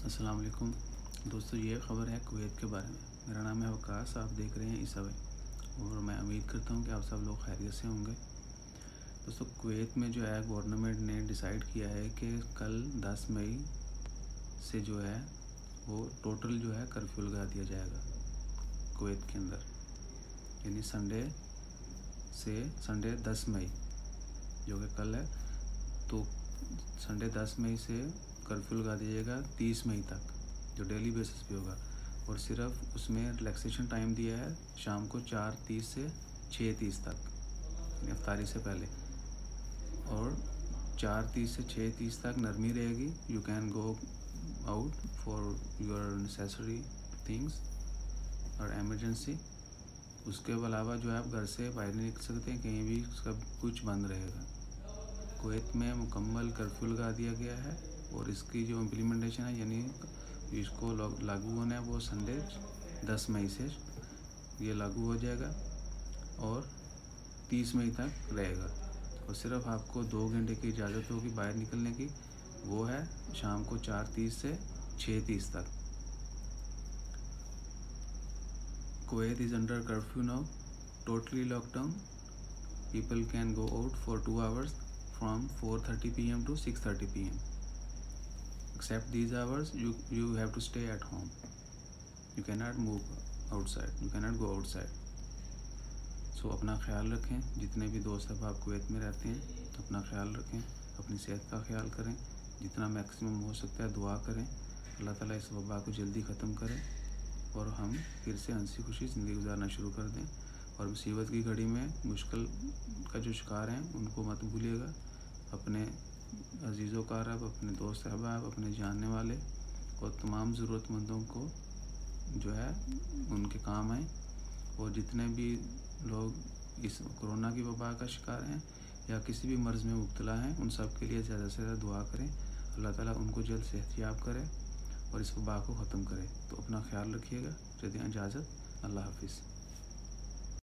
अस्सलाम वालेकुम दोस्तों, ये खबर है कुवैत के बारे में। मेरा नाम है वकास, आप देख रहे हैं ईसा भाई और मैं उम्मीद करता हूँ कि आप सब लोग खैरियत से होंगे। दोस्तों, कुवैत में जो है गवर्नमेंट ने डिसाइड किया है कि कल 10 मई से जो है वो टोटल जो है कर्फ्यू लगा दिया जाएगा कुवैत के अंदर, यानी संडे 10 मई जो कि कल है, तो संडे 10 मई से कर्फ्यू लगा दीजिएगा 30 मई तक, जो डेली बेसिस पे होगा। और सिर्फ उसमें रिलैक्सेशन टाइम दिया है शाम को 4:30 से 6:30 तक, यानी अफ्तारी से पहले। और 4:30 से 6:30 तक नरमी रहेगी। You can go out for your necessary things और एमरजेंसी। उसके अलावा जो है आप घर से बाहर नहीं निकल सकते, कहीं भी सब कुछ बंद रहेगा। कुवैत में मुकम्मल कर्फ्यू लगा दिया गया है और इसकी जो इम्प्लीमेंटेशन है, यानी इसको लागू होना है, वो संडे 10 मई से ये लागू हो जाएगा और 30 मई तक रहेगा। और सिर्फ आपको 2 घंटे की इजाज़त होगी बाहर निकलने की, वो है शाम को 4:30 से 6:30 तक। Kuwait is under curfew now, totally lockdown. People can go out for 2 hours from 4:30 p.m. to 6:30 p.m. Except these hours, you have to stay at home. You cannot move outside. You cannot go outside. So अपना ख्याल रखें। जितने भी दोस्त अब आप Kuwait में रहते हैं, अपना ख्याल रखें, अपनी सेहत का ख्याल करें, जितना मैक्सिमम हो सकता है दुआ करें। अल्लाह ताला इस वबा को जल्दी ख़त्म करें और हम फिर से हंसी खुशी ज़िंदगी गुजारना शुरू कर दें। और मुसीबत की घड़ी में मुश्किल का जो शिकार हैं उनको मत भूलिएगा। अपने अजीज़ो कारब, अपने दोस्त अहबाब, अपने जानने वाले और तमाम ज़रूरतमंदों को जो है उनके काम आएँ। और जितने भी लोग इस कोरोना की वबा का शिकार हैं या किसी भी मर्ज़ में मुब्तला हैं, उन सब के लिए ज़्यादा से ज़्यादा दुआ करें। अल्लाह ताला उनको जल्द सेहतयाब करे और इस वबा को ख़त्म करे। तो अपना ख्याल रखिएगा। दे दें इजाज़त। अल्लाह हाफ़िज़।